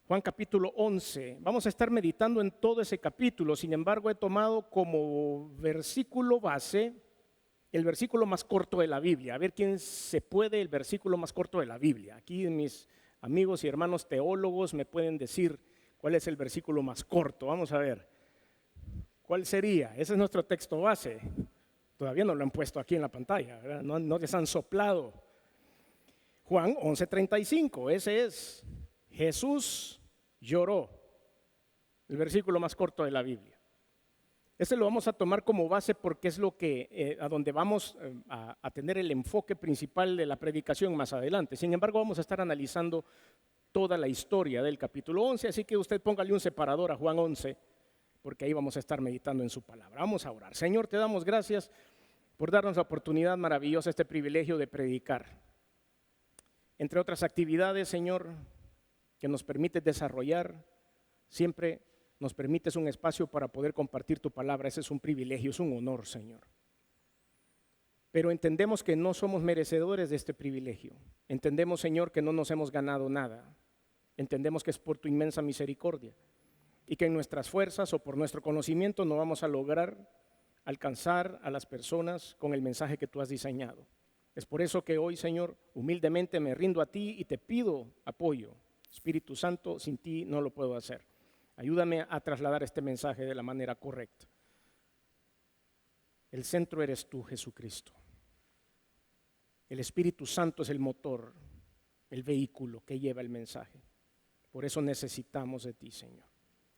Juan capítulo 11. Vamos a estar meditando en todo ese capítulo, sin embargo he tomado como versículo base el versículo más corto de la Biblia. A ver quién se puede el versículo más corto de la Biblia. Aquí mis amigos y hermanos teólogos me pueden decir cuál es el versículo más corto. Vamos a ver. ¿Cuál sería? Ese es nuestro texto base. Todavía no lo han puesto aquí en la pantalla, ¿verdad? No les han soplado. Juan 11:35, ese es. Jesús lloró. El versículo más corto de la Biblia. Este lo vamos a tomar como base porque es lo que a donde vamos a tener el enfoque principal de la predicación más adelante. Sin embargo, vamos a estar analizando toda la historia del capítulo 11, así que usted póngale un separador a Juan 11, porque ahí vamos a estar meditando en su palabra. Vamos a orar. Señor, te damos gracias por darnos la oportunidad maravillosa, este privilegio de predicar. Entre otras actividades, Señor, que nos permites desarrollar, siempre nos permites un espacio para poder compartir tu palabra. Ese es un privilegio, es un honor, Señor. Pero entendemos que no somos merecedores de este privilegio. Entendemos, Señor, que no nos hemos ganado nada. Entendemos que es por tu inmensa misericordia y que en nuestras fuerzas o por nuestro conocimiento no vamos a lograr alcanzar a las personas con el mensaje que tú has diseñado. Es por eso que hoy, Señor, humildemente me rindo a ti y te pido apoyo. Espíritu Santo, sin ti no lo puedo hacer. Ayúdame a trasladar este mensaje de la manera correcta. El centro eres tú, Jesucristo. El Espíritu Santo es el motor, el vehículo que lleva el mensaje. Por eso necesitamos de ti, Señor.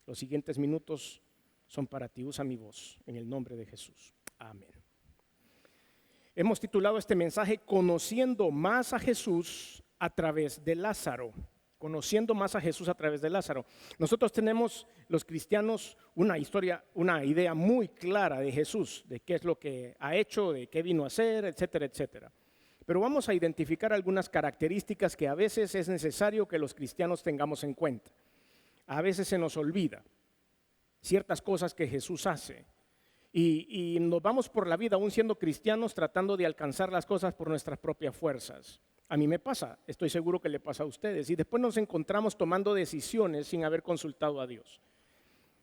Los siguientes minutos son para ti. Usa mi voz en el nombre de Jesús. Amén. Hemos titulado este mensaje Conociendo más a Jesús a través de Lázaro. Conociendo más a Jesús a través de Lázaro. Nosotros tenemos, los cristianos, una idea muy clara de Jesús, de qué es lo que ha hecho, de qué vino a hacer, etcétera, etcétera. Pero vamos a identificar algunas características que a veces es necesario que los cristianos tengamos en cuenta. A veces se nos olvida ciertas cosas que Jesús hace y nos vamos por la vida aún siendo cristianos tratando de alcanzar las cosas por nuestras propias fuerzas. A mí me pasa, estoy seguro que le pasa a ustedes y después nos encontramos tomando decisiones sin haber consultado a Dios.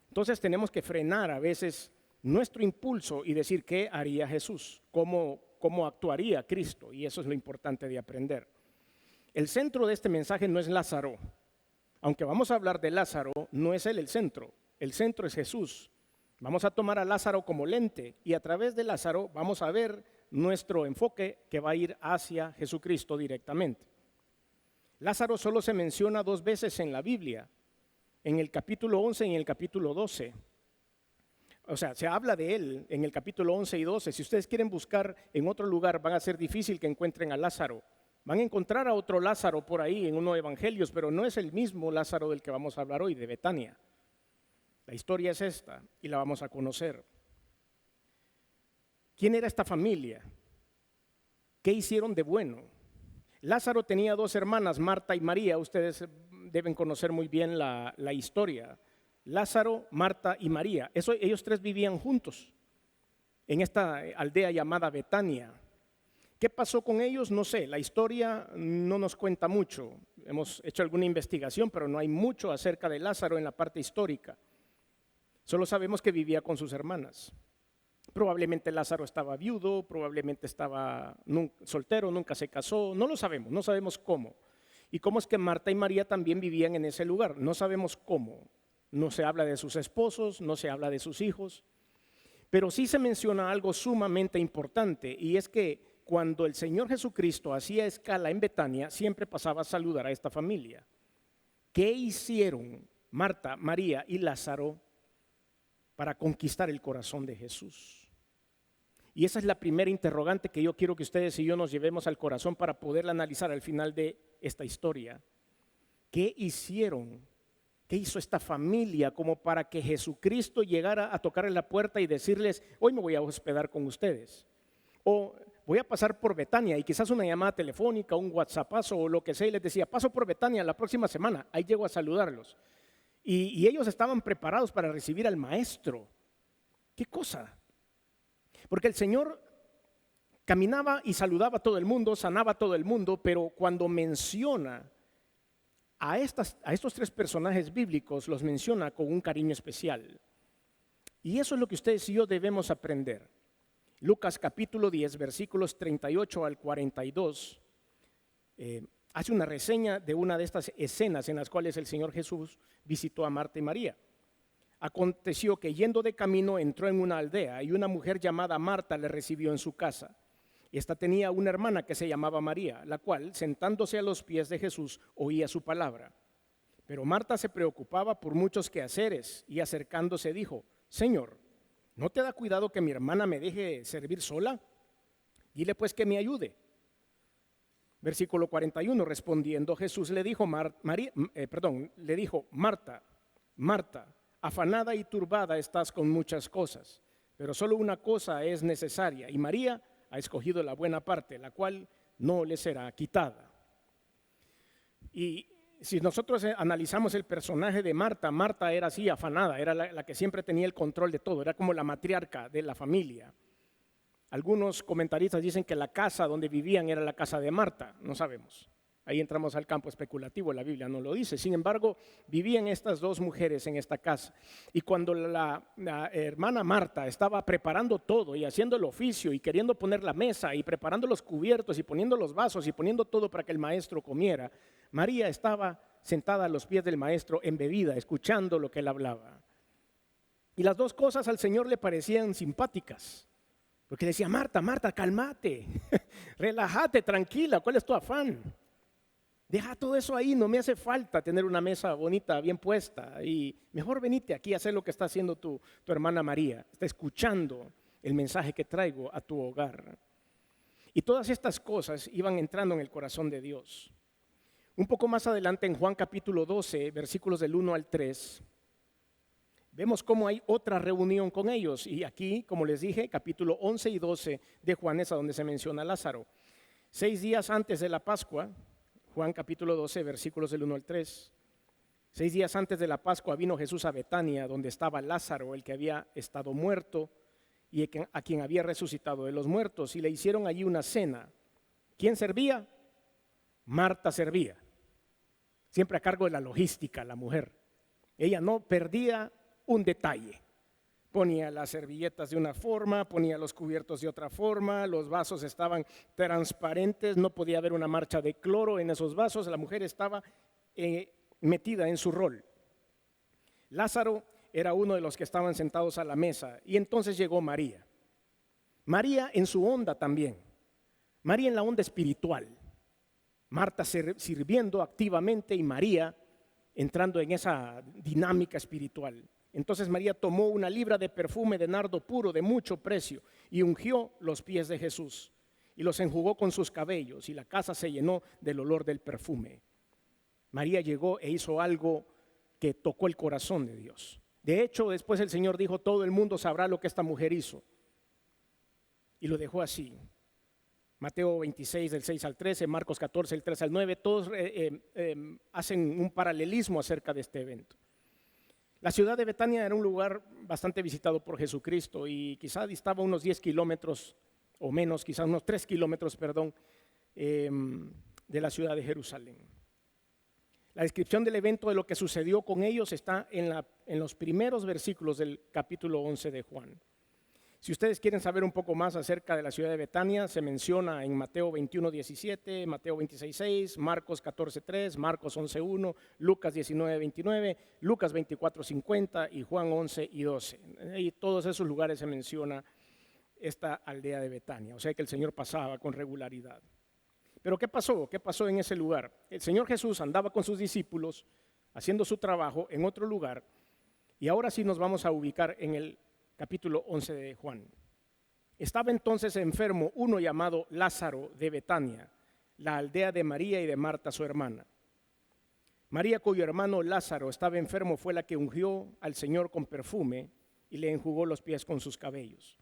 Entonces tenemos que frenar a veces nuestro impulso y decir qué haría Jesús, cómo actuaría Cristo, y eso es lo importante de aprender. El centro de este mensaje no es Lázaro. Aunque vamos a hablar de Lázaro, no es él el centro es Jesús. Vamos a tomar a Lázaro como lente y a través de Lázaro vamos a ver nuestro enfoque que va a ir hacia Jesucristo directamente. Lázaro solo se menciona 2 veces en la Biblia, en el capítulo 11 y en el capítulo 12. O sea, se habla de él en el capítulo 11 y 12. Si ustedes quieren buscar en otro lugar, van a ser difícil que encuentren a Lázaro. Van a encontrar a otro Lázaro por ahí en unos evangelios, pero no es el mismo Lázaro del que vamos a hablar hoy, de Betania. La historia es esta y la vamos a conocer. ¿Quién era esta familia? ¿Qué hicieron de bueno? Lázaro tenía 2 hermanas, Marta y María. Ustedes deben conocer muy bien la historia. Lázaro, Marta y María. Ellos 3 vivían juntos en esta aldea llamada Betania. ¿Qué pasó con ellos? No sé, la historia no nos cuenta mucho. Hemos hecho alguna investigación, pero no hay mucho acerca de Lázaro en la parte histórica. Solo sabemos que vivía con sus hermanas. Probablemente Lázaro estaba viudo, probablemente estaba soltero, nunca se casó, no lo sabemos, no sabemos cómo. Y cómo es que Marta y María también vivían en ese lugar, no sabemos cómo. No se habla de sus esposos, no se habla de sus hijos, pero sí se menciona algo sumamente importante y es que cuando el Señor Jesucristo hacía escala en Betania, siempre pasaba a saludar a esta familia. ¿Qué hicieron Marta, María y Lázaro para conquistar el corazón de Jesús? Y esa es la primera interrogante que yo quiero que ustedes y yo nos llevemos al corazón para poderla analizar al final de esta historia. ¿Qué hicieron? ¿Qué hizo esta familia como para que Jesucristo llegara a tocarles la puerta y decirles, hoy me voy a hospedar con ustedes? O voy a pasar por Betania y quizás una llamada telefónica, un WhatsAppazo o lo que sea y les decía, paso por Betania la próxima semana, ahí llego a saludarlos. Y ellos estaban preparados para recibir al maestro. ¿Qué cosa? Porque el Señor caminaba y saludaba a todo el mundo, sanaba a todo el mundo, pero cuando menciona A estos tres personajes bíblicos los menciona con un cariño especial. Y eso es lo que ustedes y yo debemos aprender. Lucas capítulo 10, versículos 38 al 42, hace una reseña de una de estas escenas en las cuales el Señor Jesús visitó a Marta y María. Aconteció que yendo de camino entró en una aldea y una mujer llamada Marta le recibió en su casa. Esta tenía una hermana que se llamaba María, la cual, sentándose a los pies de Jesús, oía su palabra. Pero Marta se preocupaba por muchos quehaceres y acercándose dijo: Señor, ¿no te da cuidado que mi hermana me deje servir sola? Dile pues que me ayude. Versículo 41, respondiendo Jesús le dijo: Marta, Marta, afanada y turbada estás con muchas cosas, pero solo una cosa es necesaria, y María ha escogido la buena parte, la cual no le será quitada. Y si nosotros analizamos el personaje de Marta, Marta era así, afanada, era la que siempre tenía el control de todo, era como la matriarca de la familia. Algunos comentaristas dicen que la casa donde vivían era la casa de Marta, no sabemos. Ahí entramos al campo especulativo, la Biblia no lo dice. Sin embargo, vivían estas dos mujeres en esta casa. Y cuando la hermana Marta estaba preparando todo y haciendo el oficio y queriendo poner la mesa y preparando los cubiertos y poniendo los vasos y poniendo todo para que el maestro comiera, María estaba sentada a los pies del maestro embebida, escuchando lo que él hablaba. Y las dos cosas al Señor le parecían simpáticas. Porque decía: Marta, Marta, cálmate, relájate, tranquila, ¿cuál es tu afán? Deja todo eso ahí, no me hace falta tener una mesa bonita, bien puesta, y mejor venite aquí a hacer lo que está haciendo tu hermana María. Está escuchando el mensaje que traigo a tu hogar. Y todas estas cosas iban entrando en el corazón de Dios. Un poco más adelante en Juan capítulo 12, versículos del 1 al 3, vemos cómo hay otra reunión con ellos. Y aquí, como les dije, capítulo 11 y 12 de Juan es a donde se menciona a Lázaro. 6 días antes de la Pascua, Juan capítulo 12, versículos del 1 al 3. 6 días antes de la Pascua vino Jesús a Betania, donde estaba Lázaro, el que había estado muerto y a quien había resucitado de los muertos, y le hicieron allí una cena. ¿Quién servía? Marta servía, siempre a cargo de la logística, la mujer. Ella no perdía un detalle. Ponía las servilletas de una forma, ponía los cubiertos de otra forma, los vasos estaban transparentes, no podía haber una marcha de cloro en esos vasos, la mujer estaba metida en su rol. Lázaro era uno de los que estaban sentados a la mesa y entonces llegó María. María en su onda también, María en la onda espiritual, Marta sirviendo activamente y María entrando en esa dinámica espiritual. Entonces María tomó una libra de perfume de nardo puro de mucho precio y ungió los pies de Jesús y los enjugó con sus cabellos, y la casa se llenó del olor del perfume. María llegó e hizo algo que tocó el corazón de Dios. De hecho, después el Señor dijo: todo el mundo sabrá lo que esta mujer hizo. Y lo dejó así. Mateo 26 del 6 al 13, Marcos 14 del 3 al 9, todos hacen un paralelismo acerca de este evento. La ciudad de Betania era un lugar bastante visitado por Jesucristo y quizá distaba unos 10 kilómetros o menos, quizás unos 3 kilómetros, de la ciudad de Jerusalén. La descripción del evento, de lo que sucedió con ellos, está en los primeros versículos del capítulo 11 de Juan. Si ustedes quieren saber un poco más acerca de la ciudad de Betania, se menciona en Mateo 21:17, Mateo 26:6, Marcos 14:3, Marcos 11:1, Lucas 19:29, Lucas 24:50 y Juan 11:12. Y todos esos lugares se menciona esta aldea de Betania, o sea que el Señor pasaba con regularidad. Pero ¿qué pasó? ¿Qué pasó en ese lugar? El Señor Jesús andaba con sus discípulos haciendo su trabajo en otro lugar, y ahora sí nos vamos a ubicar en el capítulo 11 de Juan. Estaba entonces enfermo uno llamado Lázaro de Betania, la aldea de María y de Marta su hermana. María, cuyo hermano Lázaro estaba enfermo, fue la que ungió al Señor con perfume y le enjugó los pies con sus cabellos.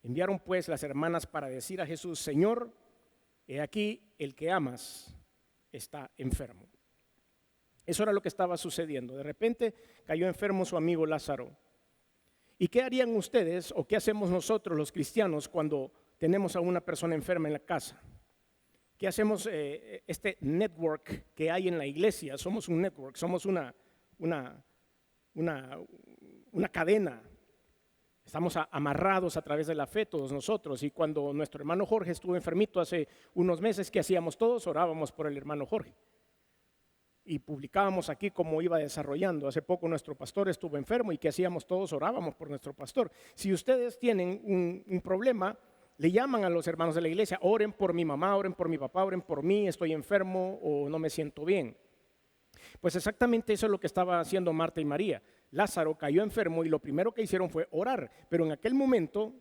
Enviaron pues las hermanas para decir a Jesús: Señor, he aquí el que amas está enfermo. Eso era lo que estaba sucediendo. De repente cayó enfermo su amigo Lázaro. ¿Y qué harían ustedes o qué hacemos nosotros los cristianos cuando tenemos a una persona enferma en la casa? ¿Qué hacemos? Este network que hay en la iglesia, somos un network, somos una cadena. Estamos amarrados a través de la fe todos nosotros. Y cuando nuestro hermano Jorge estuvo enfermito hace unos meses, ¿qué hacíamos todos? Orábamos por el hermano Jorge. Y publicábamos aquí cómo iba desarrollando. Hace poco nuestro pastor estuvo enfermo y ¿qué hacíamos todos? Orábamos por nuestro pastor. Si ustedes tienen un problema, le llaman a los hermanos de la iglesia, oren por mi mamá, oren por mi papá, oren por mí, estoy enfermo o no me siento bien. Pues exactamente eso es lo que estaba haciendo Marta y María. Lázaro cayó enfermo y lo primero que hicieron fue orar, pero en aquel momento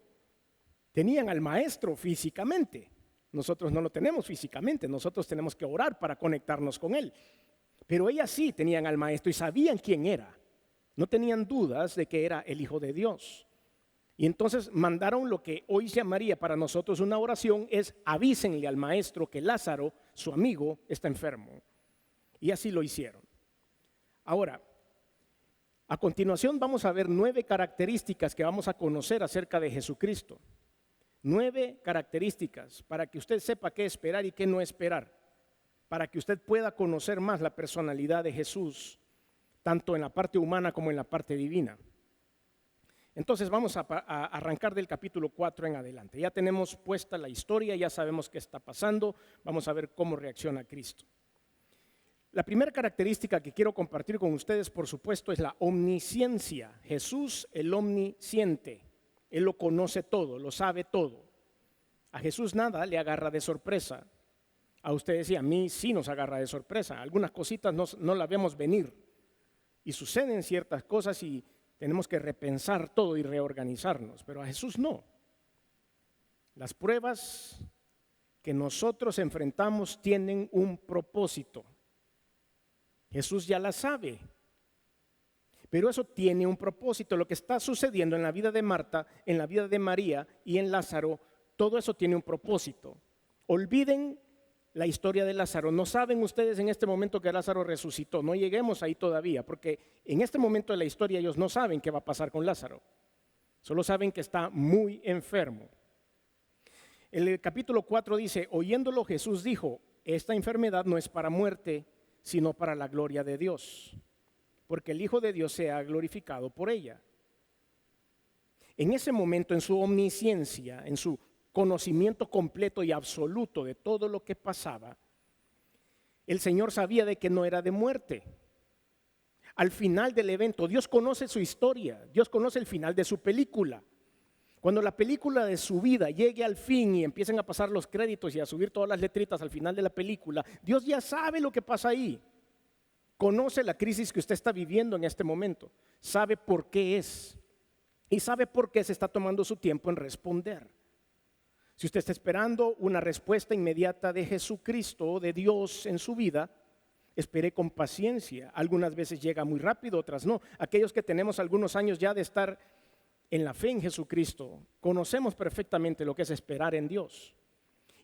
tenían al maestro físicamente. Nosotros no lo tenemos físicamente, nosotros tenemos que orar para conectarnos con él. Pero ellas sí tenían al maestro y sabían quién era. No tenían dudas de que era el Hijo de Dios. Y entonces mandaron lo que hoy se llamaría para nosotros una oración, es avísenle al maestro que Lázaro, su amigo, está enfermo. Y así lo hicieron. Ahora, a continuación vamos a ver 9 características que vamos a conocer acerca de Jesucristo. 9 características para que usted sepa qué esperar y qué no esperar. Para que usted pueda conocer más la personalidad de Jesús, tanto en la parte humana como en la parte divina. Entonces vamos a arrancar del capítulo 4 en adelante. Ya tenemos puesta la historia, ya sabemos qué está pasando, vamos a ver cómo reacciona Cristo. La primera característica que quiero compartir con ustedes, por supuesto, es la omnisciencia. Jesús, el omnisciente, Él lo conoce todo, lo sabe todo. A Jesús nada le agarra de sorpresa. A ustedes y a mí sí nos agarra de sorpresa. Algunas cositas no las vemos venir. Y suceden ciertas cosas y tenemos que repensar todo y reorganizarnos. Pero a Jesús no. Las pruebas que nosotros enfrentamos tienen un propósito. Jesús ya la sabe, pero eso tiene un propósito. Lo que está sucediendo en la vida de Marta, en la vida de María y en Lázaro, todo eso tiene un propósito. Olviden la historia de Lázaro. No saben ustedes en este momento que Lázaro resucitó. No lleguemos ahí todavía, porque en este momento de la historia ellos no saben qué va a pasar con Lázaro. Solo saben que está muy enfermo. El capítulo 4 dice, oyéndolo Jesús dijo, esta enfermedad no es para muerte, sino para la gloria de Dios, porque el Hijo de Dios sea glorificado por ella. En ese momento, en su omnisciencia, en su conocimiento completo y absoluto de todo lo que pasaba, el Señor sabía de que no era de muerte. Al final del evento, Dios conoce su historia, Dios conoce el final de su película. Cuando la película de su vida llegue al fin y empiecen a pasar los créditos y a subir todas las letritas al final de la película, Dios ya sabe lo que pasa ahí. Conoce la crisis que usted está viviendo en este momento. Sabe por qué es. Y sabe por qué se está tomando su tiempo en responder. Si usted está esperando una respuesta inmediata de Jesucristo o de Dios en su vida, espere con paciencia. Algunas veces llega muy rápido, otras no. Aquellos que tenemos algunos años ya de estar en la fe en Jesucristo, conocemos perfectamente lo que es esperar en Dios.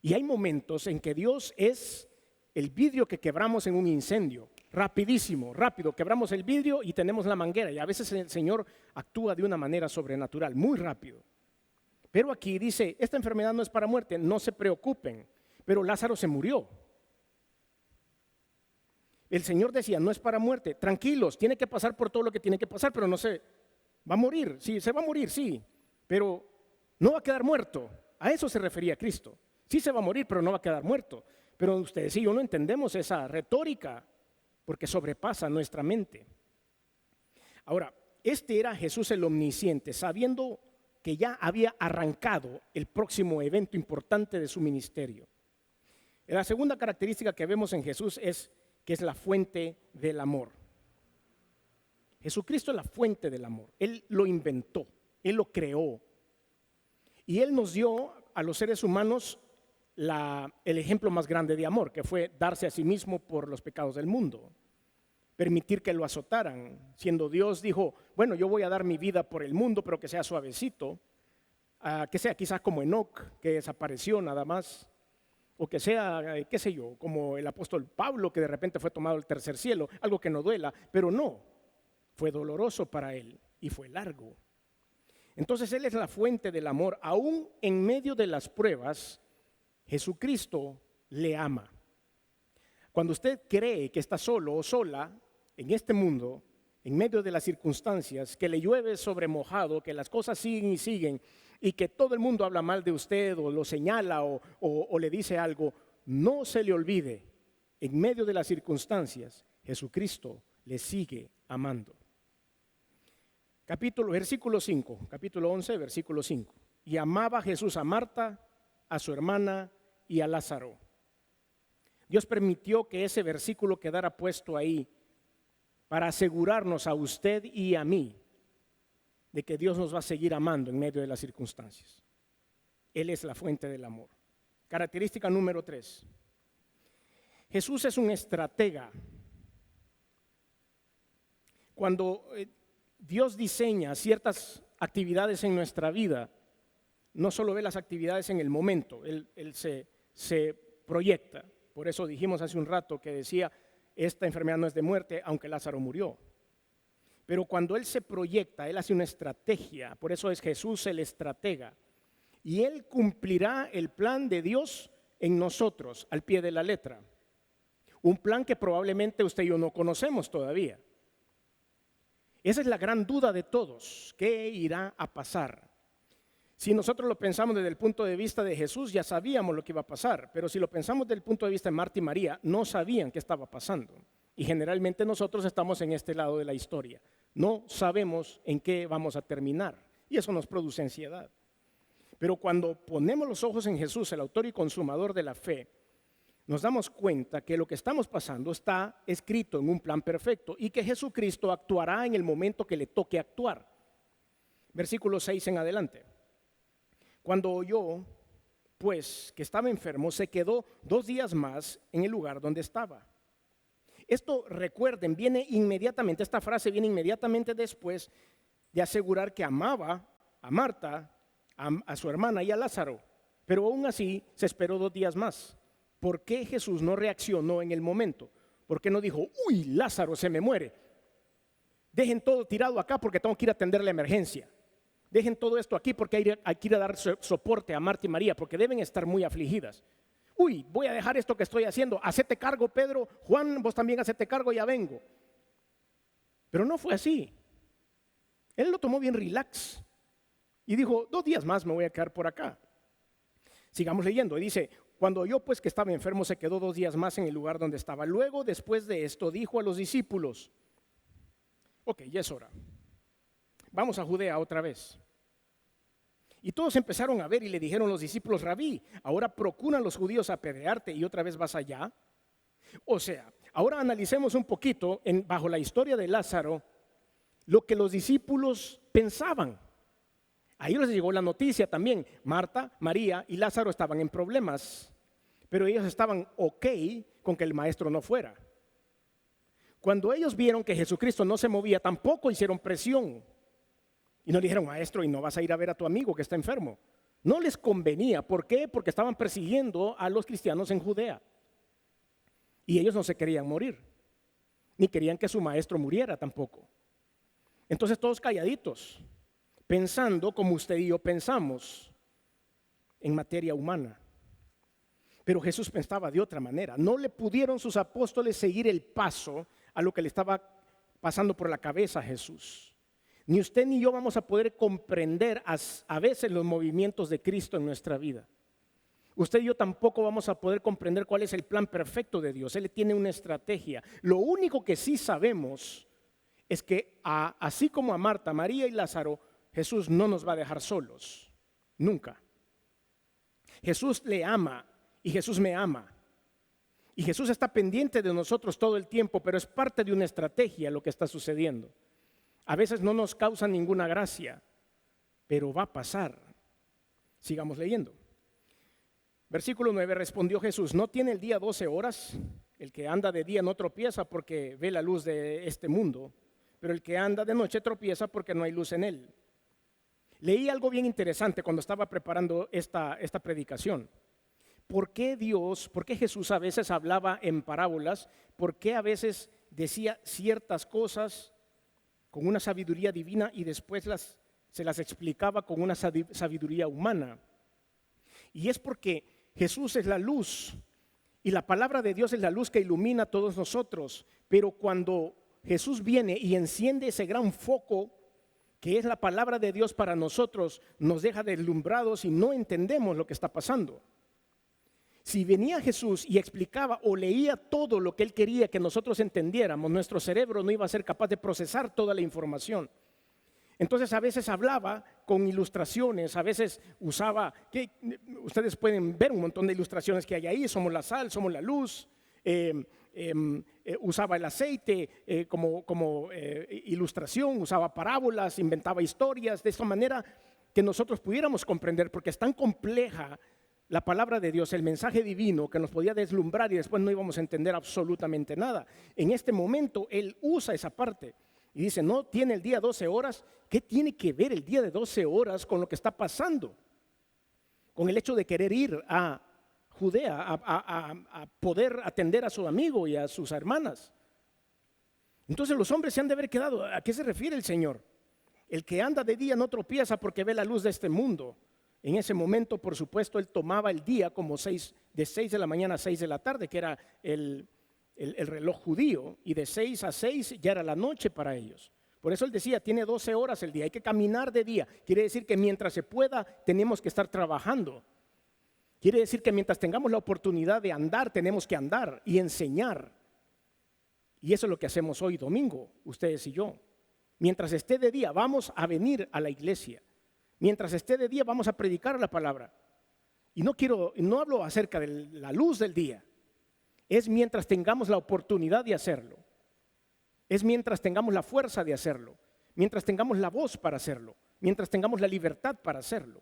Y hay momentos en que Dios es el vidrio que quebramos en un incendio. Rapidísimo, rápido, quebramos el vidrio y tenemos la manguera. Y a veces el Señor actúa de una manera sobrenatural, muy rápido. Pero aquí dice, esta enfermedad no es para muerte, no se preocupen. Pero Lázaro se murió. El Señor decía, no es para muerte, tranquilos, tiene que pasar por todo lo que tiene que pasar, pero no se va a morir, sí, se va a morir, sí, pero no va a quedar muerto. A eso se refería Cristo. Sí se va a morir, pero no va a quedar muerto. Pero ustedes y yo no entendemos esa retórica porque sobrepasa nuestra mente. Ahora, este era Jesús el omnisciente, sabiendo que ya había arrancado el próximo evento importante de su ministerio. La segunda característica que vemos en Jesús es que es la fuente del amor. Jesucristo es la fuente del amor. Él lo inventó, Él lo creó. Y Él nos dio a los seres humanos el ejemplo más grande de amor, que fue darse a sí mismo por los pecados del mundo. Permitir que lo azotaran. Siendo Dios, dijo, bueno, yo voy a dar mi vida por el mundo, pero que sea suavecito. Que sea quizás como Enoc, que desapareció nada más. O que sea, qué sé yo, como el apóstol Pablo, que de repente fue tomado al tercer cielo. Algo que no duela, pero no. Fue doloroso para él y fue largo. Entonces Él es la fuente del amor. Aún en medio de las pruebas, Jesucristo le ama. Cuando usted cree que está solo o sola en este mundo, en medio de las circunstancias, que le llueve sobre mojado, que las cosas siguen y siguen, y que todo el mundo habla mal de usted o lo señala o le dice algo, no se le olvide, en medio de las circunstancias, Jesucristo le sigue amando. Versículo 5, capítulo 11, versículo 5. Y amaba Jesús a Marta, a su hermana y a Lázaro. Dios permitió que ese versículo quedara puesto ahí para asegurarnos a usted y a mí de que Dios nos va a seguir amando en medio de las circunstancias. Él es la fuente del amor. Característica número 3. Jesús es un estratega. Cuando Dios diseña ciertas actividades en nuestra vida, no solo ve las actividades en el momento, Él se proyecta. Por eso dijimos hace un rato que decía, esta enfermedad no es de muerte, aunque Lázaro murió. Pero cuando Él se proyecta, Él hace una estrategia. Por eso es Jesús el estratega. Y Él cumplirá el plan de Dios en nosotros, al pie de la letra. Un plan que probablemente usted y yo no conocemos todavía. Esa es la gran duda de todos. ¿Qué irá a pasar? Si nosotros lo pensamos desde el punto de vista de Jesús, ya sabíamos lo que iba a pasar. Pero si lo pensamos desde el punto de vista de Marta y María, no sabían qué estaba pasando. Y generalmente nosotros estamos en este lado de la historia. No sabemos en qué vamos a terminar. Y eso nos produce ansiedad. Pero cuando ponemos los ojos en Jesús, el autor y consumador de la fe, nos damos cuenta que lo que estamos pasando está escrito en un plan perfecto y que Jesucristo actuará en el momento que le toque actuar. Versículo 6 en adelante. Cuando oyó, pues, que estaba enfermo, se quedó 2 días más en el lugar donde estaba. Esto, recuerden, viene inmediatamente, esta frase viene inmediatamente después de asegurar que amaba a Marta, a su hermana y a Lázaro. Pero aún así se esperó 2 días más. ¿Por qué Jesús no reaccionó en el momento? ¿Por qué no dijo, uy, Lázaro se me muere? Dejen todo tirado acá porque tengo que ir a atender la emergencia. Dejen todo esto aquí porque hay que ir a dar soporte a Marta y María porque deben estar muy afligidas. Uy, voy a dejar esto que estoy haciendo. Hacete cargo, Pedro. Juan, vos también hacete cargo, ya vengo. Pero no fue así. Él lo tomó bien relax y dijo, 2 días más me voy a quedar por acá. Sigamos leyendo. Y dice, cuando oyó pues que estaba enfermo, se quedó 2 días más en el lugar donde estaba. Luego, después de esto, dijo a los discípulos, ok, ya es hora. Vamos a Judea otra vez. Y todos empezaron a ver y le dijeron los discípulos, Rabí, ahora procuran los judíos apedrearte y otra vez vas allá. O sea, ahora analicemos un poquito bajo la historia de Lázaro lo que los discípulos pensaban. Ahí les llegó la noticia también. Marta, María y Lázaro estaban en problemas, pero ellos estaban ok con que el maestro no fuera. Cuando ellos vieron que Jesucristo no se movía, tampoco hicieron presión. Y no le dijeron, maestro, ¿y no vas a ir a ver a tu amigo que está enfermo? No les convenía. ¿Por qué? Porque estaban persiguiendo a los cristianos en Judea. Y ellos no se querían morir, ni querían que su maestro muriera tampoco. Entonces todos calladitos, pensando como usted y yo pensamos en materia humana. Pero Jesús pensaba de otra manera. No le pudieron sus apóstoles seguir el paso a lo que le estaba pasando por la cabeza a Jesús. Ni usted ni yo vamos a poder comprender a veces los movimientos de Cristo en nuestra vida. Usted y yo tampoco vamos a poder comprender cuál es el plan perfecto de Dios. Él tiene una estrategia. Lo único que sí sabemos es que así como a Marta, María y Lázaro, Jesús no nos va a dejar solos. Nunca. Jesús le ama y Jesús me ama. Y Jesús está pendiente de nosotros todo el tiempo, pero es parte de una estrategia lo que está sucediendo. A veces no nos causa ninguna gracia, pero va a pasar. Sigamos leyendo. Versículo 9, respondió Jesús, ¿no tiene el día 12 horas? El que anda de día no tropieza porque ve la luz de este mundo, pero el que anda de noche tropieza porque no hay luz en él. Leí algo bien interesante cuando estaba preparando esta predicación. ¿Por qué Jesús a veces hablaba en parábolas? ¿Por qué a veces decía ciertas cosas con una sabiduría divina y después se las explicaba con una sabiduría humana? Y es porque Jesús es la luz Y la palabra de Dios es la luz que ilumina a todos nosotros. Pero cuando Jesús viene y enciende ese gran foco que es la palabra de Dios para nosotros, nos deja deslumbrados y no entendemos lo que está pasando. Si venía Jesús y explicaba o leía todo lo que Él quería que nosotros entendiéramos, nuestro cerebro no iba a ser capaz de procesar toda la información. Entonces a veces hablaba con ilustraciones, a veces usaba, que ustedes pueden ver un montón de ilustraciones que hay ahí, somos la sal, somos la luz, usaba el aceite como ilustración, usaba parábolas, inventaba historias, de esta manera que nosotros pudiéramos comprender, porque es tan compleja la palabra de Dios, el mensaje divino que nos podía deslumbrar y después no íbamos a entender absolutamente nada. En este momento Él usa esa parte y dice, no tiene el día 12 horas. ¿Qué tiene que ver el día de 12 horas con lo que está pasando? Con el hecho de querer ir a Judea, a poder atender a su amigo y a sus hermanas. Entonces los hombres se han de haber quedado. ¿A qué se refiere el Señor? El que anda de día no tropieza porque ve la luz de este mundo. En ese momento, por supuesto, Él tomaba el día como de 6 de la mañana a 6 de la tarde, que era el reloj judío, y de 6 a 6 ya era la noche para ellos. Por eso Él decía, tiene 12 horas el día, hay que caminar de día. Quiere decir que mientras se pueda, tenemos que estar trabajando. Quiere decir que mientras tengamos la oportunidad de andar, tenemos que andar y enseñar. Y eso es lo que hacemos hoy domingo, ustedes y yo. Mientras esté de día, vamos a venir a la iglesia. Mientras esté de día, vamos a predicar la palabra. Y no hablo acerca de la luz del día. Es mientras tengamos la oportunidad de hacerlo. Es mientras tengamos la fuerza de hacerlo. Mientras tengamos la voz para hacerlo. Mientras tengamos la libertad para hacerlo.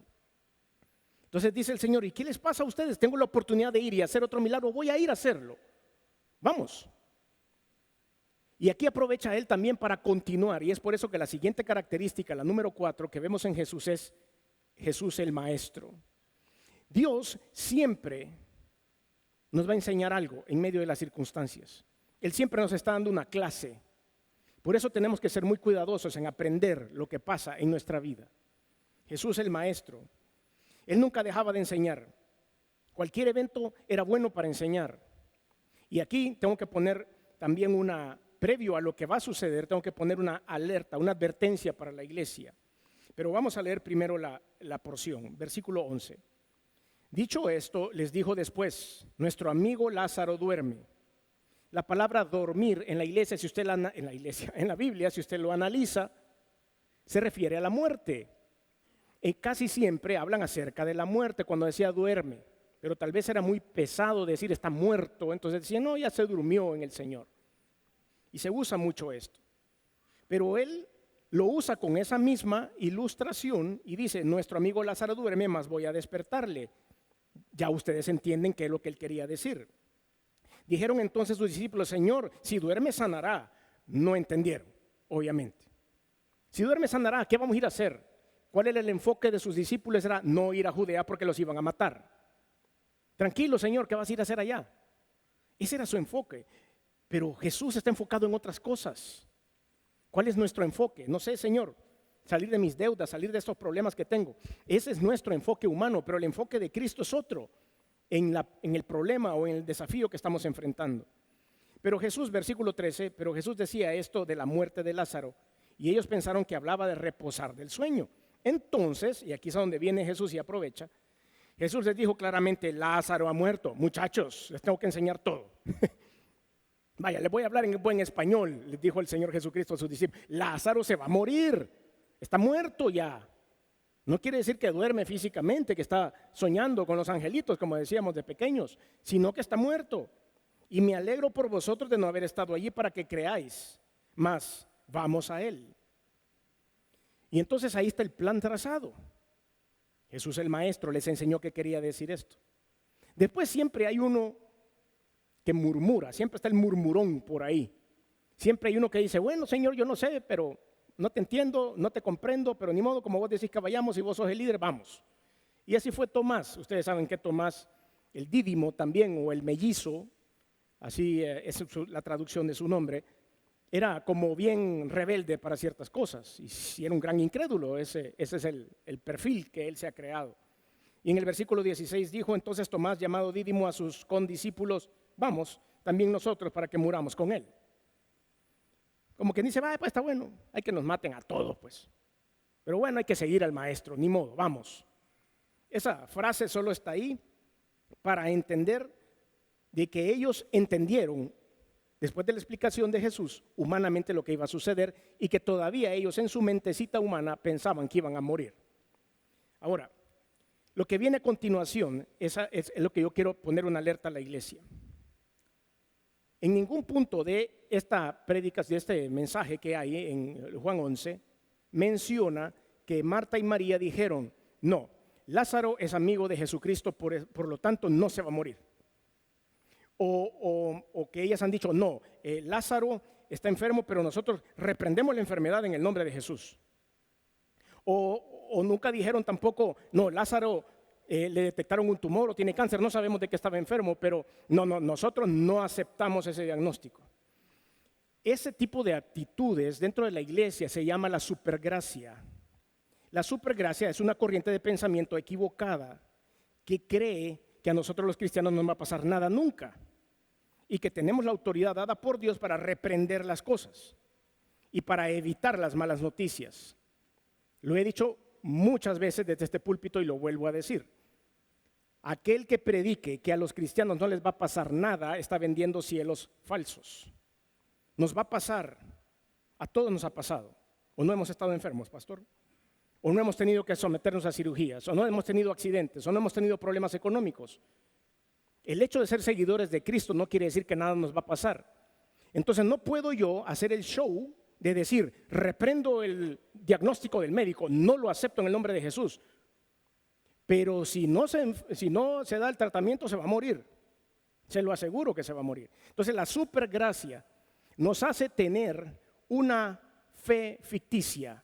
Entonces dice el Señor, ¿y qué les pasa a ustedes? Tengo la oportunidad de ir y hacer otro milagro, voy a ir a hacerlo. Vamos. Y aquí aprovecha Él también para continuar, y es por eso que la siguiente característica, la número 4 que vemos en Jesús es Jesús el Maestro. Dios siempre nos va a enseñar algo en medio de las circunstancias. Él siempre nos está dando una clase. Por eso tenemos que ser muy cuidadosos en aprender lo que pasa en nuestra vida. Jesús el Maestro. Él nunca dejaba de enseñar. Cualquier evento era bueno para enseñar. Y aquí tengo que poner también previo a lo que va a suceder, tengo que poner una alerta, una advertencia para la iglesia. Pero vamos a leer primero la porción, versículo 11. Dicho esto, les dijo después, nuestro amigo Lázaro duerme. La palabra dormir en la iglesia, en la Biblia, si usted lo analiza, se refiere a la muerte. Casi siempre hablan acerca de la muerte cuando decía duerme, pero tal vez era muy pesado decir está muerto, entonces decían no, ya se durmió en el Señor. Y se usa mucho esto. Pero Él lo usa con esa misma ilustración y dice, nuestro amigo Lázaro duerme, mas voy a despertarle. Ya ustedes entienden qué es lo que Él quería decir. Dijeron entonces sus discípulos, Señor, si duerme sanará. No entendieron, obviamente. Si duerme sanará, ¿qué vamos a ir a hacer? ¿Cuál era el enfoque de sus discípulos? Era no ir a Judea porque los iban a matar. Tranquilo, Señor, ¿qué vas a ir a hacer allá? Ese era su enfoque. Pero Jesús está enfocado en otras cosas. ¿Cuál es nuestro enfoque? No sé, Señor, salir de mis deudas, salir de estos problemas que tengo. Ese es nuestro enfoque humano, pero el enfoque de Cristo es otro en el problema o en el desafío que estamos enfrentando. Pero Jesús, versículo 13, pero Jesús decía esto de la muerte de Lázaro y ellos pensaron que hablaba de reposar del sueño. Entonces, y aquí es a donde viene Jesús y aprovecha, Jesús les dijo claramente, Lázaro ha muerto. Muchachos, les tengo que enseñar todo. Vaya, les voy a hablar en buen español, les dijo el Señor Jesucristo a sus discípulos. Lázaro se va a morir, está muerto ya. No quiere decir que duerme físicamente, que está soñando con los angelitos, como decíamos de pequeños, sino que está muerto. Y me alegro por vosotros de no haber estado allí para que creáis, mas vamos a Él. Y entonces ahí está el plan trazado. Jesús el Maestro les enseñó que quería decir esto. Después siempre hay uno que murmura, siempre está el murmurón por ahí. Siempre hay uno que dice, bueno, Señor, yo no sé, pero no te entiendo, no te comprendo, pero ni modo, como vos decís que vayamos y vos sos el líder, vamos. Y así fue Tomás. Ustedes saben que Tomás, el dídimo también, o el mellizo, así es la traducción de su nombre, era como bien rebelde para ciertas cosas y era un gran incrédulo. Ese es el perfil que él se ha creado. Y en el versículo 16 dijo entonces Tomás, llamado Dídimo, a sus condiscípulos: vamos también nosotros para que muramos con él. Como que dice, pues está bueno, hay que nos maten a todos pues. Pero bueno, hay que seguir al maestro, ni modo, vamos. Esa frase solo está ahí para entender de que ellos entendieron, después de la explicación de Jesús, humanamente lo que iba a suceder y que todavía ellos en su mentecita humana pensaban que iban a morir. Ahora, lo que viene a continuación es lo que yo quiero poner una alerta a la iglesia. En ningún punto de esta predicación, de este mensaje que hay en Juan 11, menciona que Marta y María dijeron, no, Lázaro es amigo de Jesucristo, por lo tanto no se va a morir. O que ellas han dicho, no, Lázaro está enfermo, pero nosotros reprendemos la enfermedad en el nombre de Jesús. O nunca dijeron tampoco, no, Lázaro le detectaron un tumor o tiene cáncer, no sabemos de qué estaba enfermo, pero nosotros no aceptamos ese diagnóstico. Ese tipo de actitudes dentro de la iglesia se llama la supergracia. La supergracia es una corriente de pensamiento equivocada que cree que a nosotros los cristianos no nos va a pasar nada nunca y que tenemos la autoridad dada por Dios para reprender las cosas y para evitar las malas noticias. Lo he dicho muchas veces desde este púlpito y lo vuelvo a decir. Aquel que predique que a los cristianos no les va a pasar nada está vendiendo cielos falsos. Nos va a pasar, a todos nos ha pasado. O no hemos estado enfermos, pastor. O no hemos tenido que someternos a cirugías. O no hemos tenido accidentes. O no hemos tenido problemas económicos. El hecho de ser seguidores de Cristo no quiere decir que nada nos va a pasar. Entonces no puedo yo hacer el show de decir, reprendo el diagnóstico del médico, no lo acepto en el nombre de Jesús. Pero si no se da el tratamiento, se va a morir. Se lo aseguro que se va a morir. Entonces la supergracia nos hace tener una fe ficticia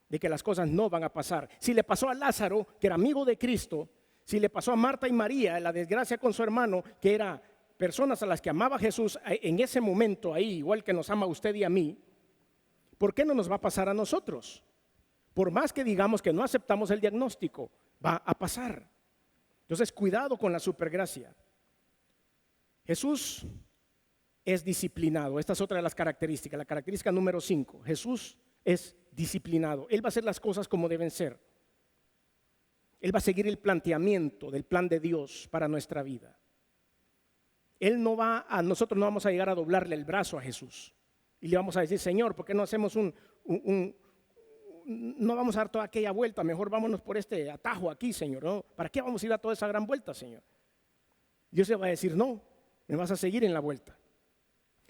de que las cosas no van a pasar. Si le pasó a Lázaro, que era amigo de Cristo, si le pasó a Marta y María, la desgracia con su hermano, que eran personas a las que amaba Jesús en ese momento ahí, igual que nos ama a usted y a mí, ¿por qué no nos va a pasar a nosotros? Por más que digamos que no aceptamos el diagnóstico, va a pasar. Entonces, cuidado con la supergracia. Jesús es disciplinado. Esta es otra de las características. La característica número 5. Jesús es disciplinado. Él va a hacer las cosas como deben ser. Él va a seguir el planteamiento del plan de Dios para nuestra vida. Nosotros no vamos a llegar a doblarle el brazo a Jesús. Y le vamos a decir, Señor, ¿por qué no hacemos no vamos a dar toda aquella vuelta, mejor vámonos por este atajo aquí, Señor, ¿no? ¿Para qué vamos a ir a toda esa gran vuelta, Señor? Dios le va a decir, no, me vas a seguir en la vuelta.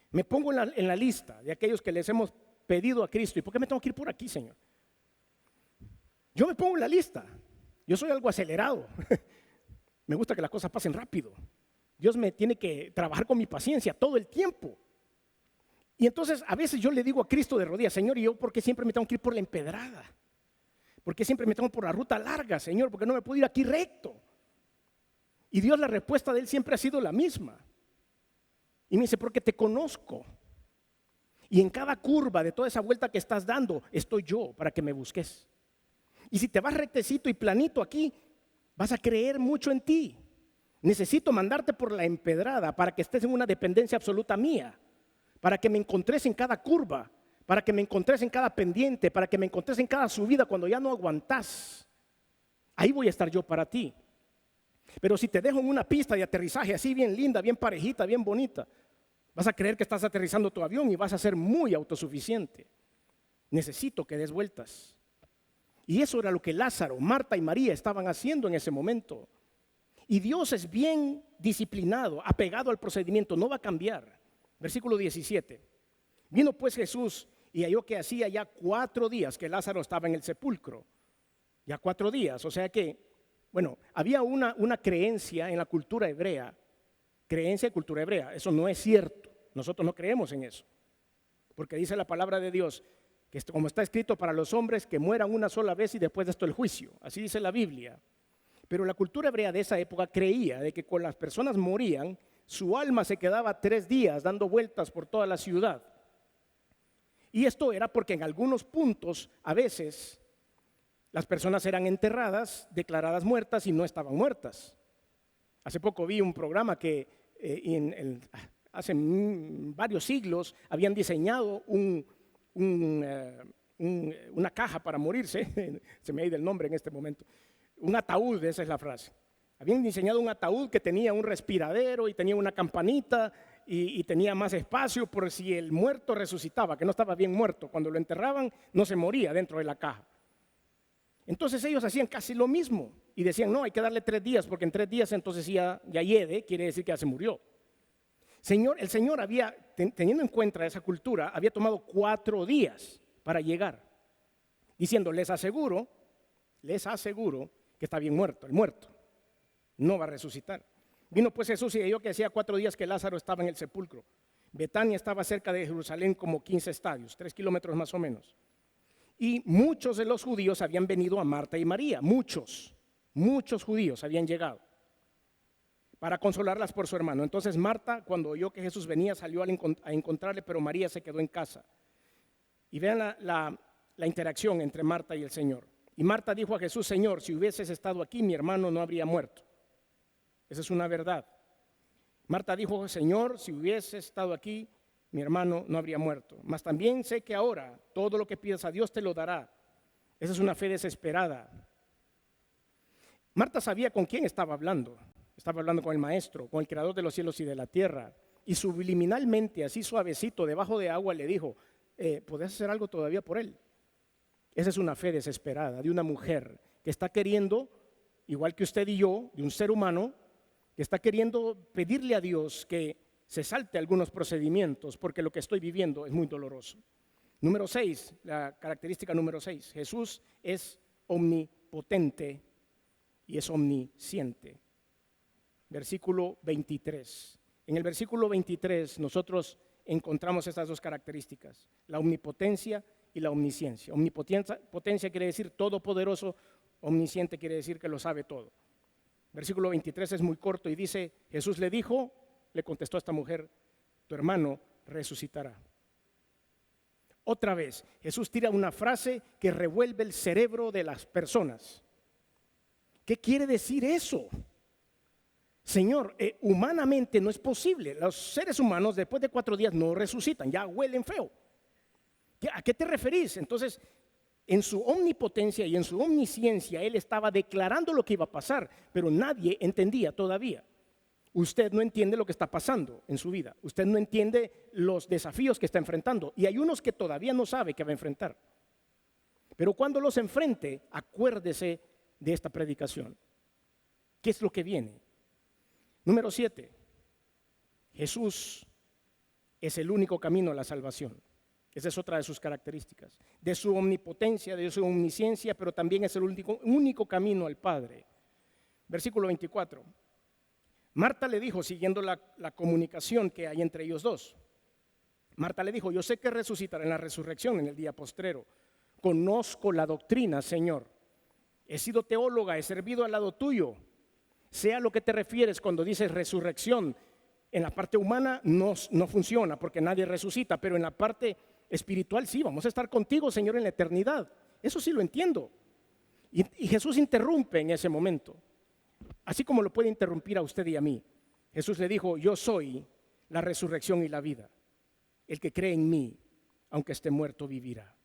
Me pongo en la lista de aquellos que les hemos pedido a Cristo. ¿Y por qué me tengo que ir por aquí, Señor? Yo me pongo en la lista. Yo soy algo acelerado. Me gusta que las cosas pasen rápido. Dios me tiene que trabajar con mi paciencia todo el tiempo. Y entonces a veces yo le digo a Cristo de rodillas, Señor, ¿y yo por qué siempre me tengo que ir por la empedrada? ¿Por qué siempre me tengo por la ruta larga, Señor? ¿Por qué no me puedo ir aquí recto? Y Dios, la respuesta de Él siempre ha sido la misma. Y me dice, porque te conozco. Y en cada curva de toda esa vuelta que estás dando, estoy yo para que me busques. Y si te vas rectecito y planito aquí, vas a creer mucho en ti. Necesito mandarte por la empedrada para que estés en una dependencia absoluta mía. Para que me encontres en cada curva, para que me encontres en cada pendiente, para que me encontres en cada subida cuando ya no aguantás. Ahí voy a estar yo para ti. Pero si te dejo en una pista de aterrizaje así bien linda, bien parejita, bien bonita, vas a creer que estás aterrizando tu avión y vas a ser muy autosuficiente. Necesito que des vueltas. Y eso era lo que Lázaro, Marta y María estaban haciendo en ese momento. Y Dios es bien disciplinado, apegado al procedimiento, no va a cambiar. Versículo 17. Vino pues Jesús y halló que hacía ya 4 días que Lázaro estaba en el sepulcro. Ya 4 días, o sea que, bueno, había una creencia en la cultura hebrea. Creencia de cultura hebrea, eso no es cierto. Nosotros no creemos en eso. Porque dice la palabra de Dios, que como está escrito para los hombres que mueran una sola vez y después de esto el juicio. Así dice la Biblia. Pero la cultura hebrea de esa época creía de que cuando las personas morían, su alma se quedaba 3 días dando vueltas por toda la ciudad. Y esto era porque en algunos puntos, a veces, Las personas eran enterradas, declaradas muertas y no estaban muertas. Hace poco vi un programa que hace varios siglos habían diseñado una caja para morirse, se me ha ido el nombre en este momento, un ataúd, esa es la frase. Habían diseñado un ataúd que tenía un respiradero y tenía una campanita y tenía más espacio por si el muerto resucitaba, que no estaba bien muerto. Cuando lo enterraban no se moría dentro de la caja. Entonces ellos hacían casi lo mismo y decían, no, hay que darle 3 días porque en 3 días entonces ya hiede, quiere decir que ya se murió. El Señor había, teniendo en cuenta esa cultura, había tomado 4 días para llegar, diciendo, les aseguro que está bien muerto, el muerto no va a resucitar. Vino pues Jesús y halló que hacía 4 días que Lázaro estaba en el sepulcro. Betania estaba cerca de Jerusalén como 15 estadios, 3 kilómetros más o menos. Y muchos de los judíos habían venido a Marta y María, muchos judíos habían llegado para consolarlas por su hermano. Entonces Marta, cuando oyó que Jesús venía, salió a encontrarle, pero María se quedó en casa. Y vean la interacción entre Marta y el Señor. Y Marta dijo a Jesús, Señor, si hubieses estado aquí, mi hermano no habría muerto. Esa es una verdad. Marta dijo, Señor, si hubiese estado aquí, mi hermano no habría muerto. Mas también sé que ahora todo lo que pidas a Dios te lo dará. Esa es una fe desesperada. Marta sabía con quién estaba hablando. Estaba hablando con el Maestro, con el Creador de los cielos y de la tierra. Y subliminalmente, así suavecito, debajo de agua, le dijo, ¿podés hacer algo todavía por él? Esa es una fe desesperada de una mujer que está queriendo, igual que usted y yo, de un ser humano, que está queriendo pedirle a Dios que se salte algunos procedimientos porque lo que estoy viviendo es muy doloroso. Número 6, la característica número 6, Jesús es omnipotente y es omnisciente. Versículo 23. En el versículo 23 nosotros encontramos estas 2 características, la omnipotencia y la omnisciencia. Omnipotencia quiere decir todopoderoso, omnisciente quiere decir que lo sabe todo. Versículo 23 es muy corto y dice, Jesús le contestó a esta mujer, tu hermano resucitará. Otra vez, Jesús tira una frase que revuelve el cerebro de las personas. ¿Qué quiere decir eso? Señor, humanamente no es posible. Los seres humanos después de 4 días no resucitan, ya huelen feo. ¿A qué te referís? Entonces, en su omnipotencia y en su omnisciencia, Él estaba declarando lo que iba a pasar, pero nadie entendía todavía. Usted no entiende lo que está pasando en su vida. Usted no entiende los desafíos que está enfrentando. Y hay unos que todavía no sabe que va a enfrentar. Pero cuando los enfrente, acuérdese de esta predicación. ¿Qué es lo que viene? Número 7. Jesús es el único camino a la salvación. Esa es otra de sus características. De su omnipotencia, de su omnisciencia, pero también es el único camino al Padre. Versículo 24. Marta le dijo, siguiendo la comunicación que hay entre ellos dos. Marta le dijo, yo sé que resucitará en la resurrección en el día postrero. Conozco la doctrina, Señor. He sido teóloga, he servido al lado tuyo. Sea lo que te refieres cuando dices resurrección. En la parte humana no funciona porque nadie resucita, pero en la parte espiritual sí, vamos a estar contigo, Señor, en la eternidad. Eso sí lo entiendo. Y Jesús interrumpe en ese momento, así como lo puede interrumpir a usted y a mí. Jesús le dijo, yo soy la resurrección y la vida. El que cree en mí, aunque esté muerto, vivirá.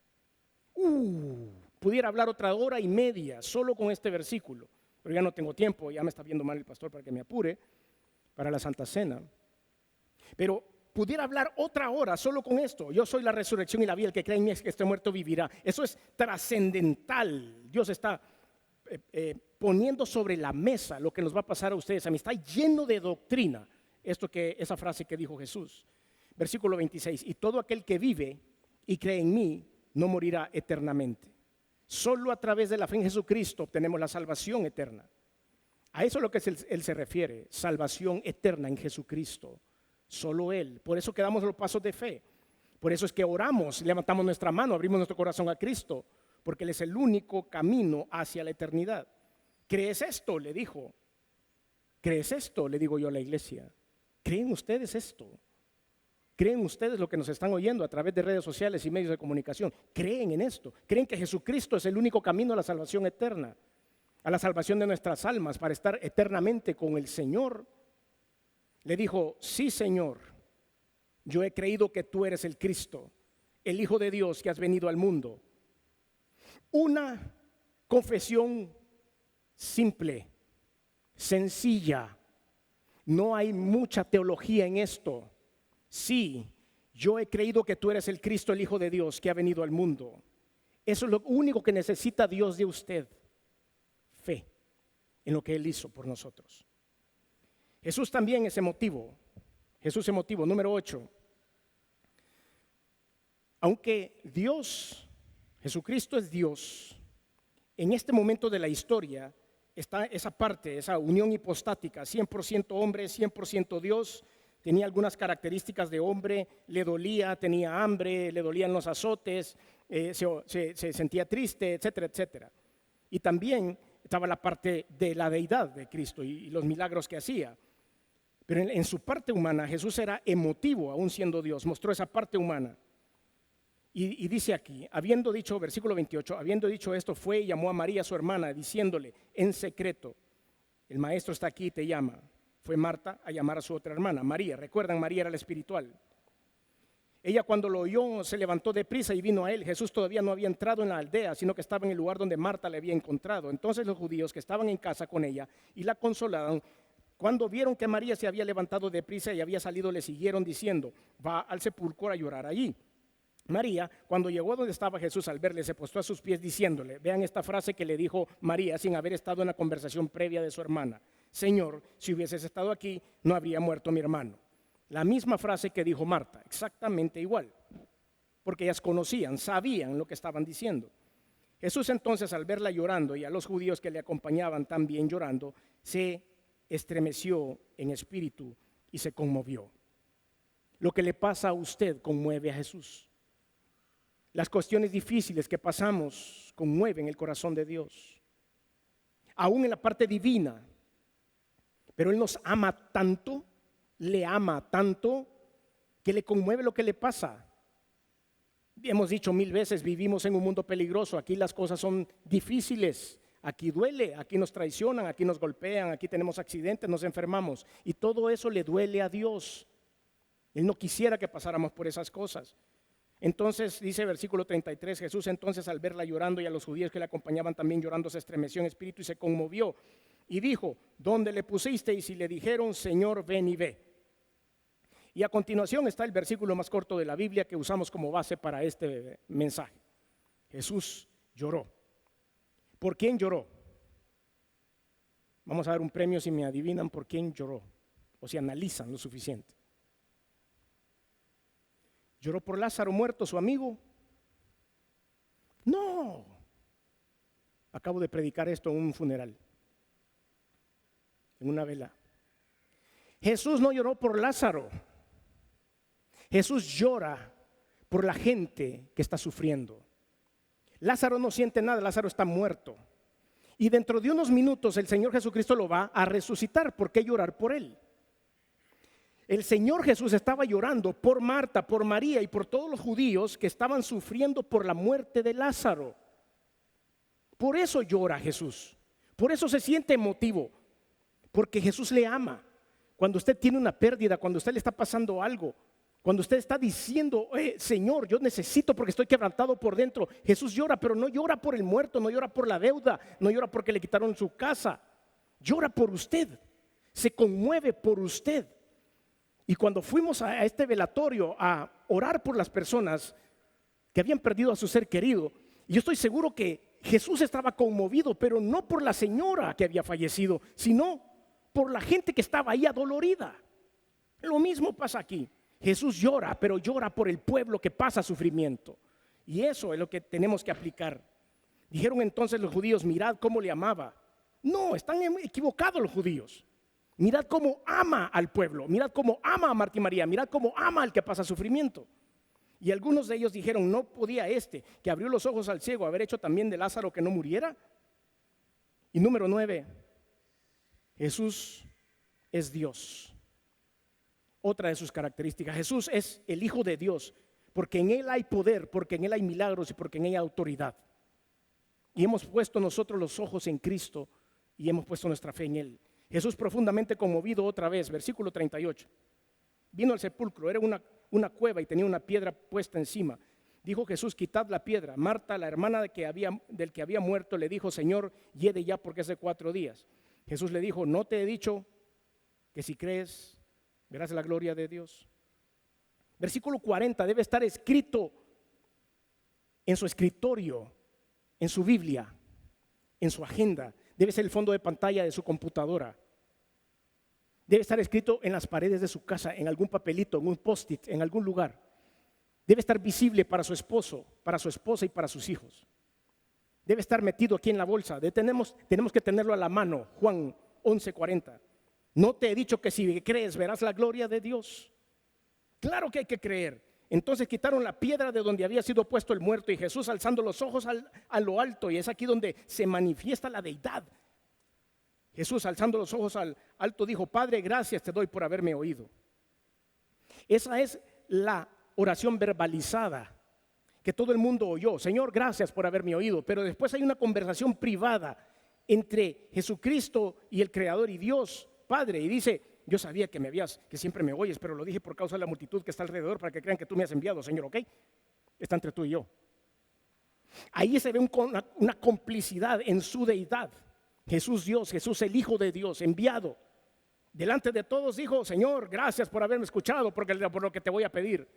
Pudiera hablar otra 1.5 horas solo con este versículo, pero ya no tengo tiempo, ya me está viendo mal el pastor para que me apure para la Santa Cena. Pero pudiera hablar otra hora solo con esto. Yo soy la resurrección y la vida, el que cree en mí, que esté muerto, vivirá. Eso es trascendental. Dios está poniendo sobre la mesa lo que nos va a pasar a ustedes. A mí está lleno de doctrina esa frase que dijo Jesús. Versículo 26, y todo aquel que vive y cree en mí no morirá eternamente. Solo a través de la fe en Jesucristo obtenemos la salvación eterna. A eso es lo que Él se refiere, salvación eterna en Jesucristo. Solo Él. Por eso quedamos los pasos de fe. Por eso es que oramos, levantamos nuestra mano, abrimos nuestro corazón a Cristo, porque Él es el único camino hacia la eternidad. ¿Crees esto? Le dijo. ¿Crees esto? Le digo yo a la iglesia. ¿Creen ustedes esto? ¿Creen ustedes lo que nos están oyendo a través de redes sociales y medios de comunicación? ¿Creen en esto? ¿Creen que Jesucristo es el único camino a la salvación eterna? A la salvación de nuestras almas para estar eternamente con el Señor. Le dijo, sí, Señor, yo he creído que tú eres el Cristo, el Hijo de Dios que has venido al mundo. Una confesión simple, sencilla. No hay mucha teología en esto. Sí, yo he creído que tú eres el Cristo, el Hijo de Dios que ha venido al mundo. Eso es lo único que necesita Dios de usted. Fe en lo que Él hizo por nosotros. Jesús también es emotivo. Jesús es emotivo. Número 8. Aunque Dios, Jesucristo es Dios, en este momento de la historia está esa parte, esa unión hipostática, 100% hombre, 100% Dios. Tenía algunas características de hombre, le dolía, tenía hambre, le dolían los azotes, se sentía triste, etcétera, etcétera. Y también estaba la parte de la deidad de Cristo y los milagros que hacía. Pero en su parte humana Jesús era emotivo, aún siendo Dios, mostró esa parte humana. Y dice aquí, habiendo dicho, versículo 28, habiendo dicho esto, fue y llamó a María, su hermana, diciéndole en secreto, el maestro está aquí y te llama. Fue Marta a llamar a su otra hermana, María. Recuerdan, María era la espiritual. Ella cuando lo oyó se levantó deprisa y vino a él. Jesús todavía no había entrado en la aldea, sino que estaba en el lugar donde Marta le había encontrado. Entonces los judíos que estaban en casa con ella y la consolaron, cuando vieron que María se había levantado deprisa y había salido, le siguieron diciendo, va al sepulcro a llorar allí. María, cuando llegó a donde estaba Jesús, al verle, se postró a sus pies diciéndole, vean esta frase que le dijo María sin haber estado en la conversación previa de su hermana. Señor, si hubieses estado aquí, no habría muerto mi hermano. La misma frase que dijo Marta, exactamente igual, porque ellas conocían, sabían lo que estaban diciendo. Jesús entonces, al verla llorando y a los judíos que le acompañaban también llorando, se estremeció en espíritu y se conmovió. Lo que le pasa a usted conmueve a Jesús. Las cuestiones difíciles que pasamos conmueven el corazón de Dios, aún en la parte divina. Pero Él nos ama tanto, le ama tanto, que le conmueve lo que le pasa. Hemos dicho 1000 veces, vivimos en un mundo peligroso, aquí las cosas son difíciles, aquí duele, aquí nos traicionan, aquí nos golpean, aquí tenemos accidentes, nos enfermamos. Y todo eso le duele a Dios. Él no quisiera que pasáramos por esas cosas. Entonces dice versículo 33, Jesús entonces al verla llorando y a los judíos que le acompañaban también llorando se estremeció en espíritu y se conmovió y dijo, ¿dónde le pusisteis? Y le dijeron, Señor, ven y ve. Y a continuación está el versículo más corto de la Biblia que usamos como base para este mensaje. Jesús lloró. ¿Por quién lloró? Vamos a dar un premio si me adivinan por quién lloró o si analizan lo suficiente. ¿Lloró por Lázaro muerto, su amigo? No. Acabo de predicar esto en un funeral, en una vela. Jesús no lloró por Lázaro. Jesús llora por la gente que está sufriendo. Lázaro no siente nada, Lázaro está muerto. Y dentro de unos minutos el Señor Jesucristo lo va a resucitar. ¿Por qué llorar por él? El Señor Jesús estaba llorando por Marta, por María y por todos los judíos que estaban sufriendo por la muerte de Lázaro. Por eso llora Jesús. Por eso se siente emotivo. Porque Jesús le ama. Cuando usted tiene una pérdida, cuando usted le está pasando algo, cuando usted está diciendo, Señor, yo necesito porque estoy quebrantado por dentro. Jesús llora, pero no llora por el muerto, no llora por la deuda, no llora porque le quitaron su casa. Llora por usted. Se conmueve por usted. Y cuando fuimos a este velatorio a orar por las personas que habían perdido a su ser querido, yo estoy seguro que Jesús estaba conmovido, pero no por la señora que había fallecido, sino por la gente que estaba ahí adolorida. Lo mismo pasa aquí. Jesús llora, pero llora por el pueblo que pasa sufrimiento. Y eso es lo que tenemos que aplicar. Dijeron entonces los judíos, mirad cómo le amaba. No, están equivocados los judíos. Mirad cómo ama al pueblo, mirad cómo ama a Marta y María, mirad cómo ama al que pasa sufrimiento. Y algunos de ellos dijeron, ¿no podía este que abrió los ojos al ciego haber hecho también de Lázaro que no muriera? Y número 9, Jesús es Dios. Otra de sus características: Jesús es el Hijo de Dios, porque en Él hay poder, porque en Él hay milagros y porque en Él hay autoridad. Y hemos puesto nosotros los ojos en Cristo y hemos puesto nuestra fe en Él. Jesús, profundamente conmovido, otra vez, versículo 38, vino al sepulcro, era una cueva y tenía una piedra puesta encima. Dijo Jesús: quitad la piedra. Marta, la hermana del que había muerto, le dijo: Señor, hiede ya, porque es de 4 días. Jesús le dijo: ¿no te he dicho que si crees verás la gloria de Dios? Versículo 40 debe estar escrito en su escritorio, en su Biblia, en su agenda. Debe ser el fondo de pantalla de su computadora. Debe estar escrito en las paredes de su casa, en algún papelito, en un post-it, en algún lugar. Debe estar visible para su esposo, para su esposa y para sus hijos. Debe estar metido aquí en la bolsa. Tenemos que tenerlo a la mano. Juan 11:40. ¿No te he dicho que si crees verás la gloria de Dios? Claro que hay que creer. Entonces quitaron la piedra de donde había sido puesto el muerto, y Jesús, alzando los ojos a lo alto, y es aquí donde se manifiesta la deidad. Jesús, alzando los ojos al alto, dijo: Padre, gracias te doy por haberme oído. Esa es la oración verbalizada que todo el mundo oyó. Señor, gracias por haberme oído. Pero después hay una conversación privada entre Jesucristo y el Creador y Dios Padre, y dice: yo sabía que siempre me oyes, pero lo dije por causa de la multitud que está alrededor, para que crean que tú me has enviado, Señor, ¿ok? Está entre tú y yo. Ahí se ve una complicidad en su deidad. Jesús Dios, Jesús el Hijo de Dios, enviado. Delante de todos dijo: Señor, gracias por haberme escuchado, por lo que te voy a pedir.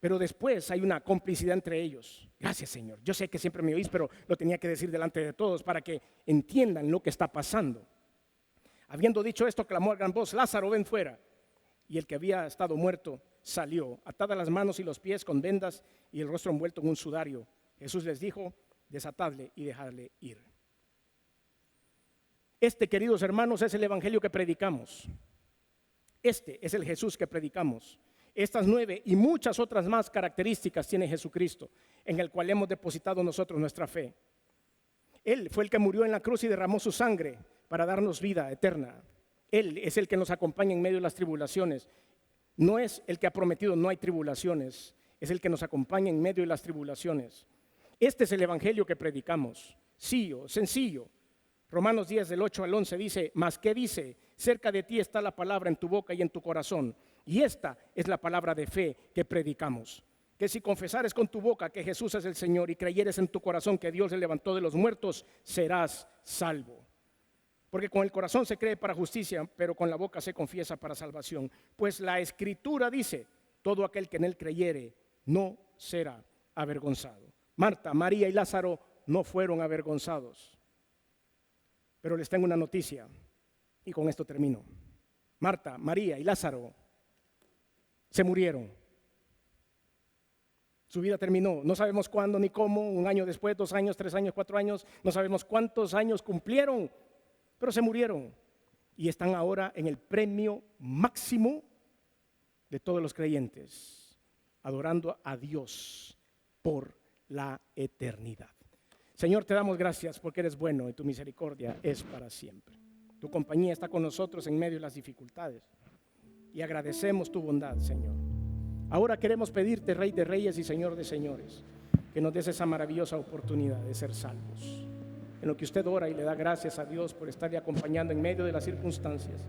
Pero después hay una complicidad entre ellos. Gracias, Señor. Yo sé que siempre me oís, pero lo tenía que decir delante de todos para que entiendan lo que está pasando. Habiendo dicho esto, clamó a gran voz: Lázaro, ven fuera. Y el que había estado muerto salió, atadas las manos y los pies con vendas y el rostro envuelto en un sudario. Jesús les dijo: desatadle y dejadle ir. Este, queridos hermanos, es el evangelio que predicamos. Este es el Jesús que predicamos. Estas 9 y muchas otras más características tiene Jesucristo, en el cual hemos depositado nosotros nuestra fe. Él fue el que murió en la cruz y derramó su sangre para darnos vida eterna. Él es el que nos acompaña en medio de las tribulaciones. No es el que ha prometido no hay tribulaciones, es el que nos acompaña en medio de las tribulaciones. Este es el evangelio que predicamos. Sencillo. Romanos 10 del 8 al 11 dice: mas ¿qué dice? Cerca de ti está la palabra, en tu boca y en tu corazón. Y esta es la palabra de fe que predicamos: que si confesares con tu boca que Jesús es el Señor y creyeres en tu corazón que Dios le levantó de los muertos, serás salvo. Porque con el corazón se cree para justicia, pero con la boca se confiesa para salvación. Pues la Escritura dice: todo aquel que en él creyere no será avergonzado. Marta, María y Lázaro no fueron avergonzados. Pero les tengo una noticia, y con esto termino. Marta, María y Lázaro se murieron. Su vida terminó. No sabemos cuándo ni cómo, 1 año después, 2 años, 3 años, 4 años, no sabemos cuántos años cumplieron, pero se murieron y están ahora en el premio máximo de todos los creyentes, adorando a Dios por la eternidad. Señor, te damos gracias porque eres bueno y tu misericordia es para siempre. Tu compañía está con nosotros en medio de las dificultades y agradecemos tu bondad, Señor. Ahora queremos pedirte, Rey de Reyes y Señor de Señores, que nos des esa maravillosa oportunidad de ser salvos. En lo que usted ora y le da gracias a Dios por estarle acompañando en medio de las circunstancias,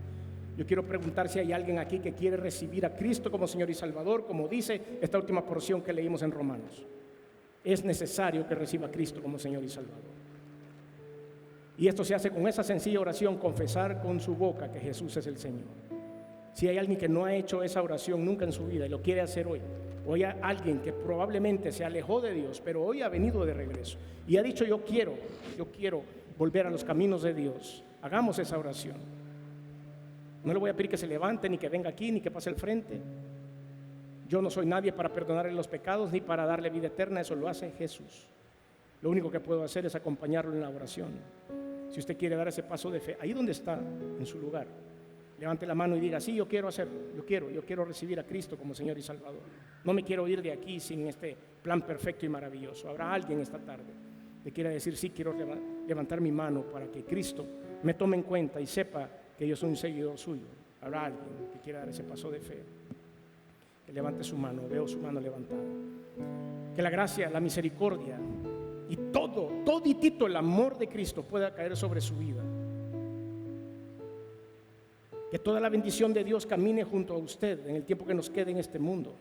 yo quiero preguntar si hay alguien aquí que quiere recibir a Cristo como Señor y Salvador, como dice esta última porción que leímos en Romanos. Es necesario que reciba a Cristo como Señor y Salvador. Y esto se hace con esa sencilla oración: confesar con su boca que Jesús es el Señor. Si hay alguien que no ha hecho esa oración nunca en su vida y lo quiere hacer hoy, o hay alguien que probablemente se alejó de Dios, pero hoy ha venido de regreso y ha dicho: yo quiero volver a los caminos de Dios, hagamos esa oración. No le voy a pedir que se levante, ni que venga aquí, ni que pase al frente. Yo no soy nadie para perdonarle los pecados ni para darle vida eterna, eso lo hace Jesús. Lo único que puedo hacer es acompañarlo en la oración. Si usted quiere dar ese paso de fe, ahí donde está, en su lugar, levante la mano y diga: sí, yo quiero hacerlo, yo quiero recibir a Cristo como Señor y Salvador. No me quiero ir de aquí sin este plan perfecto y maravilloso. Habrá alguien esta tarde que quiera decir: sí, quiero levantar mi mano para que Cristo me tome en cuenta y sepa que yo soy un seguidor suyo. Habrá alguien que quiera dar ese paso de fe. Que levante su mano, veo su mano levantada. Que la gracia, la misericordia y toditito el amor de Cristo pueda caer sobre su vida. Que toda la bendición de Dios camine junto a usted en el tiempo que nos quede en este mundo.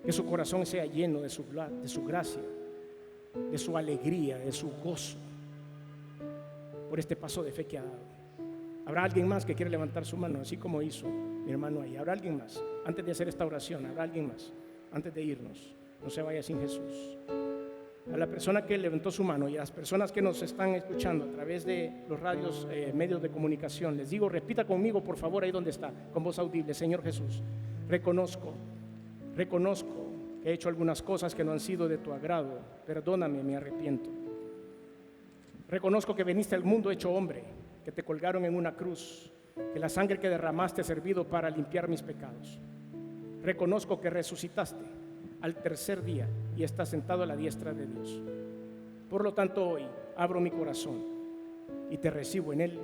Que su corazón sea lleno de su gracia, de su alegría, de su gozo, por este paso de fe que ha dado. ¿Habrá alguien más que quiera levantar su mano, así como hizo mi hermano ahí? ¿Habrá alguien más? Antes de hacer esta oración, ¿habrá alguien más? Antes de irnos, no se vaya sin Jesús. A la persona que levantó su mano y a las personas que nos están escuchando a través de los radios, medios de comunicación, les digo, repita conmigo por favor ahí donde está, con voz audible: Señor Jesús, reconozco que he hecho algunas cosas que no han sido de tu agrado. Perdóname, me arrepiento. Reconozco que viniste al mundo hecho hombre, que te colgaron en una cruz, que la sangre que derramaste ha servido para limpiar mis pecados. Reconozco que resucitaste al tercer día y estás sentado a la diestra de Dios. Por lo tanto, hoy abro mi corazón y te recibo en él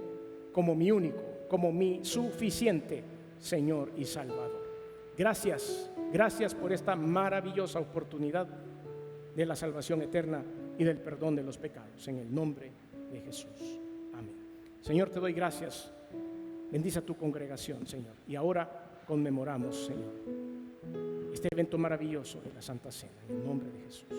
como mi único, como mi suficiente Señor y Salvador. Gracias por esta maravillosa oportunidad de la salvación eterna y del perdón de los pecados, en el nombre de Jesús. Amén. Señor, te doy gracias. Bendice a tu congregación, Señor. Y ahora conmemoramos, Señor, este evento maravilloso de la Santa Cena, en el nombre de Jesús.